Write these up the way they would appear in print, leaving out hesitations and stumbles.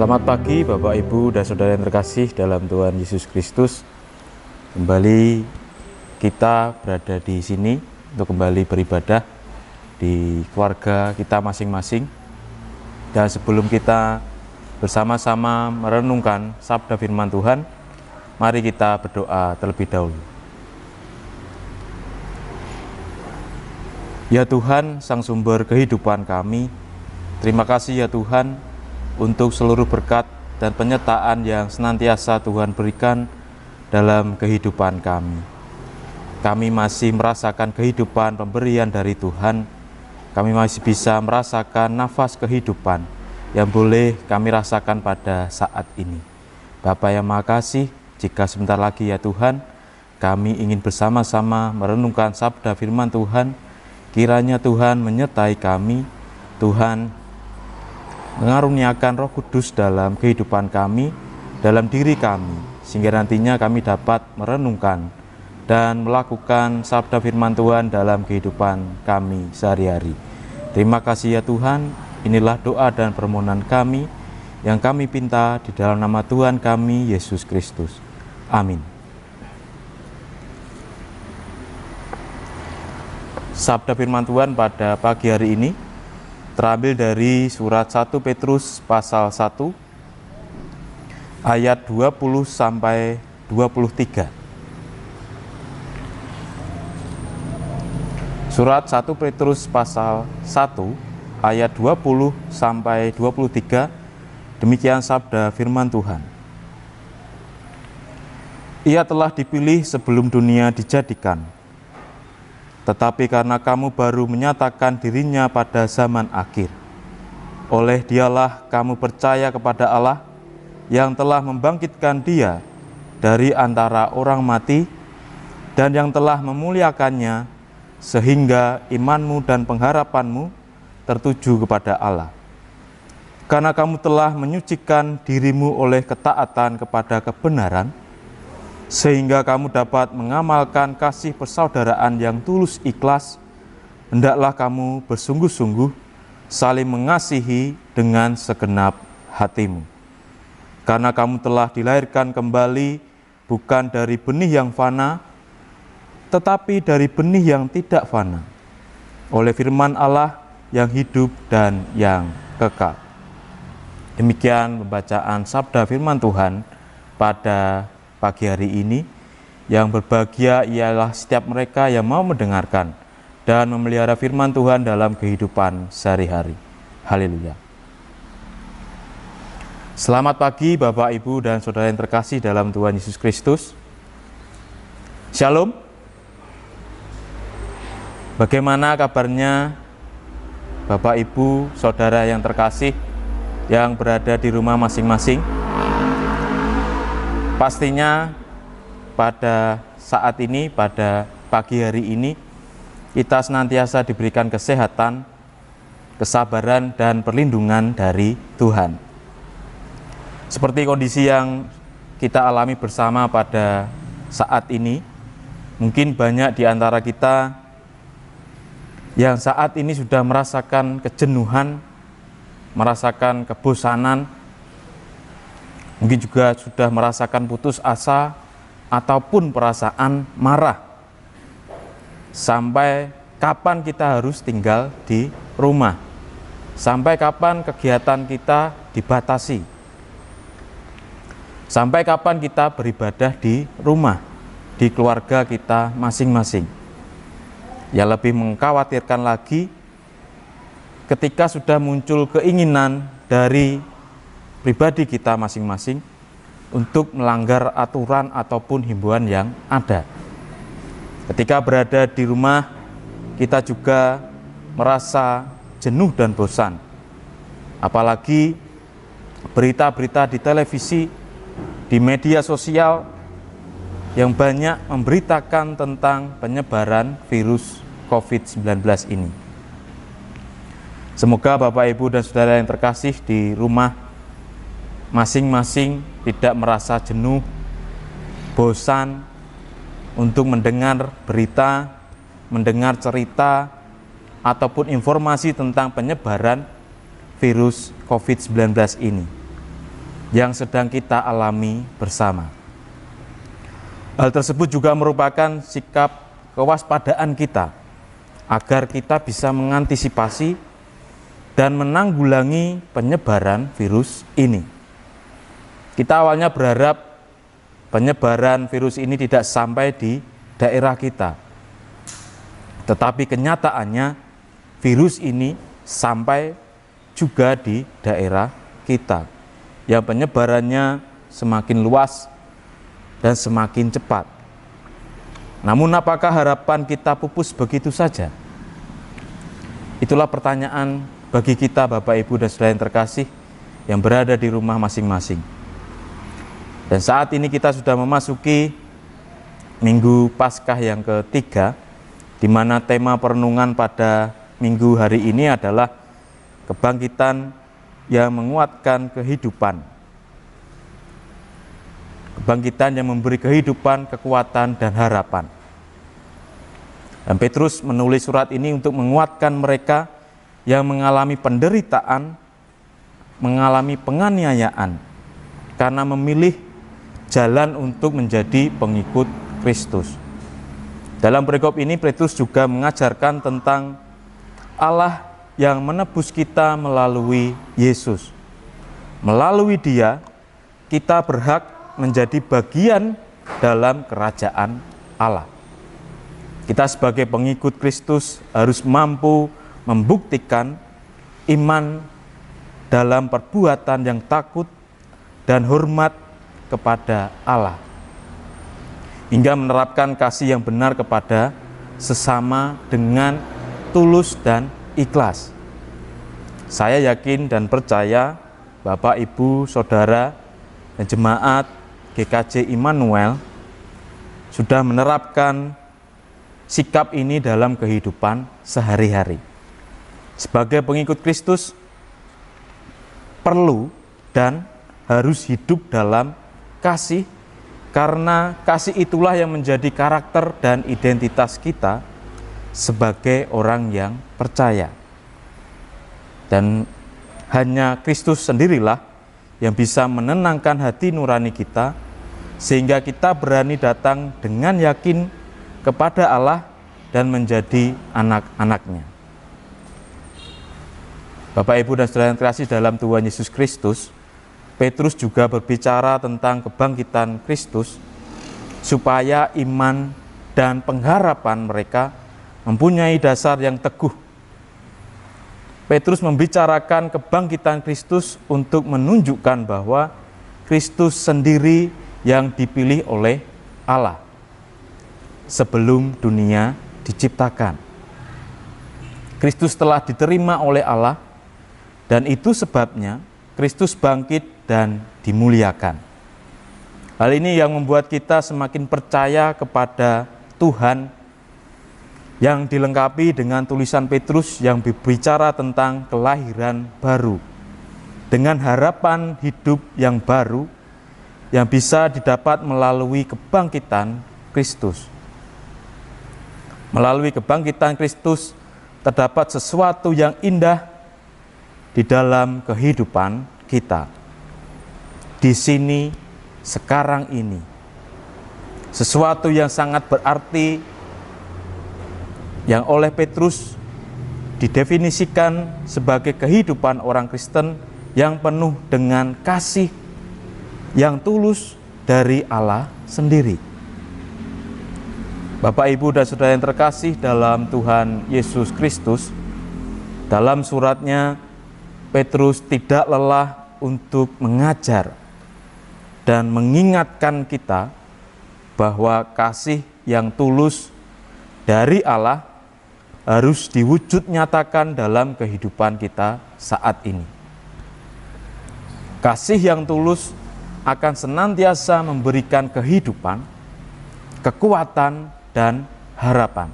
Selamat pagi Bapak Ibu dan Saudara yang terkasih dalam Tuhan Yesus Kristus. Kembali kita berada di sini untuk kembali beribadah di keluarga kita masing-masing. Dan sebelum kita bersama-sama merenungkan sabda firman Tuhan, mari kita berdoa terlebih dahulu. Ya Tuhan, Sang Sumber kehidupan kami, terima kasih ya Tuhan untuk seluruh berkat dan penyertaan yang senantiasa Tuhan berikan dalam kehidupan kami. Kami masih merasakan kehidupan pemberian dari Tuhan. Kami masih bisa merasakan nafas kehidupan yang boleh kami rasakan pada saat ini. Bapa yang Maha Kasih, jika sebentar lagi ya Tuhan, kami ingin bersama-sama merenungkan sabda firman Tuhan. Kiranya Tuhan menyertai kami, Tuhan mengaruniakan Roh Kudus dalam kehidupan kami, dalam diri kami, sehingga nantinya kami dapat merenungkan dan melakukan sabda firman Tuhan dalam kehidupan kami sehari-hari. Terima kasih ya Tuhan, inilah doa dan permohonan kami yang kami pinta di dalam nama Tuhan kami, Yesus Kristus. Amin. Sabda firman Tuhan pada pagi hari ini terambil dari surat 1 Petrus pasal 1 ayat 20 sampai 23. Surat 1 Petrus pasal 1 ayat 20 sampai 23, demikian sabda firman Tuhan. Ia telah dipilih sebelum dunia dijadikan, tetapi karena kamu baru menyatakan dirinya pada zaman akhir, oleh dialah kamu percaya kepada Allah yang telah membangkitkan dia dari antara orang mati dan yang telah memuliakannya, sehingga imanmu dan pengharapanmu tertuju kepada Allah. Karena kamu telah menyucikan dirimu oleh ketaatan kepada kebenaran, sehingga kamu dapat mengamalkan kasih persaudaraan yang tulus ikhlas, hendaklah kamu bersungguh-sungguh saling mengasihi dengan segenap hatimu. Karena kamu telah dilahirkan kembali bukan dari benih yang fana, tetapi dari benih yang tidak fana, oleh firman Allah yang hidup dan yang kekal. Demikian pembacaan sabda firman Tuhan pada pagi hari ini. Yang berbahagia ialah setiap mereka yang mau mendengarkan dan memelihara firman Tuhan dalam kehidupan sehari-hari. Haleluya. Selamat pagi Bapak, Ibu, dan Saudara yang terkasih dalam Tuhan Yesus Kristus. Shalom. Bagaimana kabarnya Bapak, Ibu, Saudara yang terkasih yang berada di rumah masing-masing? Pastinya pada saat ini, pada pagi hari ini, kita senantiasa diberikan kesehatan, kesabaran, dan perlindungan dari Tuhan. Seperti kondisi yang kita alami bersama pada saat ini, mungkin banyak di antara kita yang saat ini sudah merasakan kejenuhan, merasakan kebosanan, mungkin juga sudah merasakan putus asa ataupun perasaan marah. Sampai kapan kita harus tinggal di rumah? Sampai kapan kegiatan kita dibatasi? Sampai kapan kita beribadah di rumah, di keluarga kita masing-masing? Yang lebih mengkhawatirkan lagi, ketika sudah muncul keinginan dari pribadi kita masing-masing untuk melanggar aturan ataupun himbauan yang ada. Ketika berada di rumah, kita juga merasa jenuh dan bosan. Apalagi berita-berita di televisi, di media sosial yang banyak memberitakan tentang penyebaran virus COVID-19 ini. Semoga Bapak, Ibu, dan Saudara yang terkasih di rumah masing-masing tidak merasa jenuh, bosan untuk mendengar berita, mendengar cerita, ataupun informasi tentang penyebaran virus COVID-19 ini. yang sedang kita alami bersama. Hal tersebut juga merupakan sikap kewaspadaan kita agar kita bisa mengantisipasi dan menanggulangi penyebaran virus ini. Kita awalnya berharap penyebaran virus ini tidak sampai di daerah kita, tetapi kenyataannya virus ini sampai juga di daerah kita, yang penyebarannya semakin luas dan semakin cepat. Namun apakah harapan kita pupus begitu saja? Itulah pertanyaan bagi kita Bapak Ibu dan Saudara yang terkasih yang berada di rumah masing-masing. Dan saat ini kita sudah memasuki Minggu Paskah yang ketiga, di mana tema perenungan pada minggu hari ini adalah kebangkitan yang menguatkan kehidupan. Kebangkitan yang memberi kehidupan, kekuatan, dan harapan. Dan Petrus menulis surat ini untuk menguatkan mereka yang mengalami penderitaan, mengalami penganiayaan, karena memilih jalan untuk menjadi pengikut Kristus. Dalam perikop ini Petrus juga mengajarkan tentang Allah yang menebus kita melalui Yesus. Melalui Dia, kita berhak menjadi bagian dalam kerajaan Allah. Kita sebagai pengikut Kristus harus mampu membuktikan iman dalam perbuatan yang takut dan hormat kepada Allah, hingga menerapkan kasih yang benar kepada sesama dengan tulus dan ikhlas. Saya yakin dan percaya Bapak, Ibu, Saudara, dan jemaat GKJ Immanuel sudah menerapkan sikap ini dalam kehidupan sehari-hari. Sebagai pengikut Kristus, perlu dan harus hidup dalam kasih, karena kasih itulah yang menjadi karakter dan identitas kita sebagai orang yang percaya. Dan hanya Kristus sendirilah yang bisa menenangkan hati nurani kita, sehingga kita berani datang dengan yakin kepada Allah dan menjadi anak-anak-Nya. Bapak, Ibu, dan Saudara yang terkasih dalam Tuhan Yesus Kristus, Petrus juga berbicara tentang kebangkitan Kristus supaya iman dan pengharapan mereka mempunyai dasar yang teguh. Petrus membicarakan kebangkitan Kristus untuk menunjukkan bahwa Kristus sendiri yang dipilih oleh Allah sebelum dunia diciptakan. Kristus telah diterima oleh Allah, dan itu sebabnya Kristus bangkit dan dimuliakan. Hal ini yang membuat kita semakin percaya kepada Tuhan, yang dilengkapi dengan tulisan Petrus yang berbicara tentang kelahiran baru, dengan harapan hidup yang baru yang bisa didapat melalui kebangkitan Kristus. Melalui kebangkitan Kristus terdapat sesuatu yang indah di dalam kehidupan kita. Di sini, sekarang ini. Sesuatu yang sangat berarti yang oleh Petrus didefinisikan sebagai kehidupan orang Kristen yang penuh dengan kasih yang tulus dari Allah sendiri. Bapak, Ibu, dan Saudara yang terkasih dalam Tuhan Yesus Kristus, dalam suratnya Petrus tidak lelah untuk mengajar dan mengingatkan kita bahwa kasih yang tulus dari Allah harus diwujud nyatakan dalam kehidupan kita saat ini. Kasih yang tulus akan senantiasa memberikan kehidupan, kekuatan, dan harapan.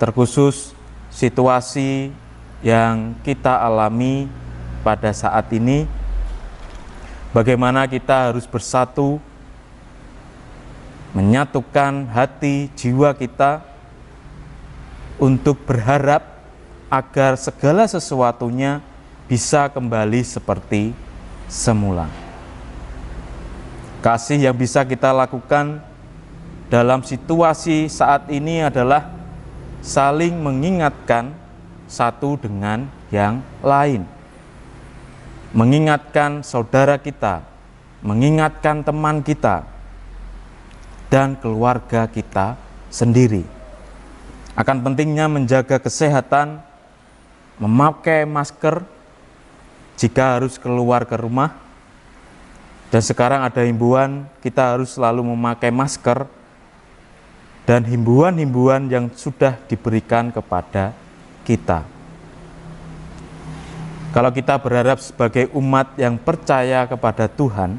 Terkhusus situasi yang kita alami pada saat ini, bagaimana kita harus bersatu, menyatukan hati jiwa kita untuk berharap agar segala sesuatunya bisa kembali seperti semula. Kasih yang bisa kita lakukan dalam situasi saat ini adalah saling mengingatkan satu dengan yang lain. Mengingatkan saudara kita, mengingatkan teman kita, dan keluarga kita sendiri. Akan pentingnya menjaga kesehatan, memakai masker jika harus keluar ke rumah. Dan sekarang ada himbauan kita harus selalu memakai masker, dan himbauan-himbauan yang sudah diberikan kepada kita. Kalau kita berharap sebagai umat yang percaya kepada Tuhan,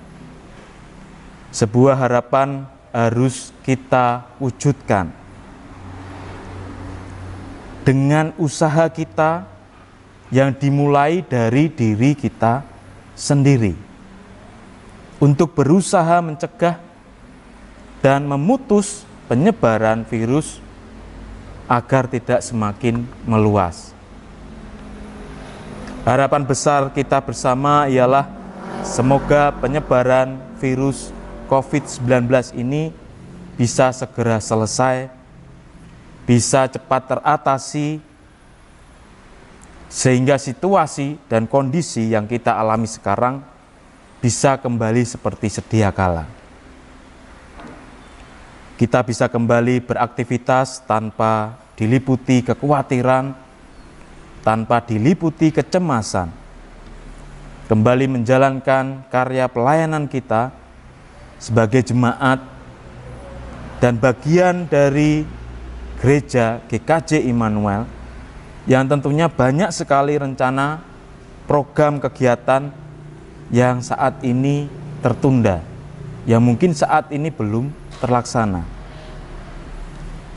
sebuah harapan harus kita wujudkan dengan usaha kita yang dimulai dari diri kita sendiri, untuk berusaha mencegah dan memutus penyebaran virus agar tidak semakin meluas. Harapan besar kita bersama ialah semoga penyebaran virus COVID-19 ini bisa segera selesai, bisa cepat teratasi, sehingga situasi dan kondisi yang kita alami sekarang bisa kembali seperti sedia kala. Kita bisa kembali beraktivitas tanpa diliputi kekhawatiran, tanpa diliputi kecemasan. Kembali menjalankan karya pelayanan kita sebagai jemaat dan bagian dari gereja GKJ Immanuel yang tentunya banyak sekali rencana program kegiatan yang saat ini tertunda, yang mungkin saat ini belum terlaksana.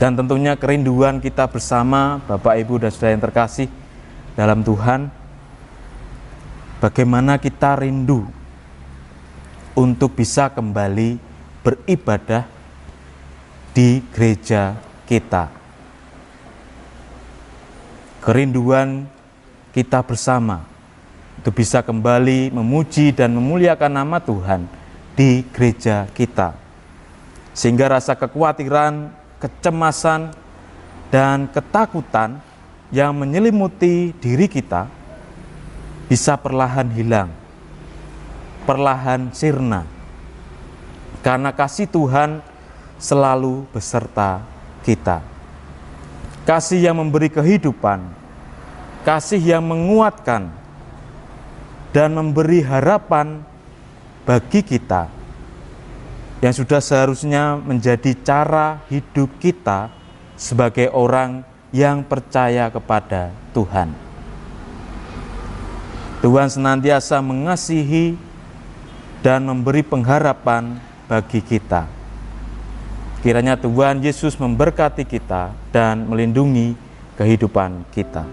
Dan tentunya kerinduan kita bersama Bapak, Ibu, dan Saudara yang terkasih dalam Tuhan, bagaimana kita rindu untuk bisa kembali beribadah di gereja kita. Kerinduan kita bersama untuk bisa kembali memuji dan memuliakan nama Tuhan di gereja kita, sehingga rasa kekhawatiran, kecemasan, dan ketakutan yang menyelimuti diri kita bisa perlahan hilang, perlahan sirna, karena kasih Tuhan selalu beserta kita. Kasih yang memberi kehidupan, kasih yang menguatkan, dan memberi harapan bagi kita, yang sudah seharusnya menjadi cara hidup kita sebagai orang yang percaya kepada Tuhan. Tuhan senantiasa mengasihi dan memberi pengharapan bagi kita. Kiranya Tuhan Yesus memberkati kita dan melindungi kehidupan kita.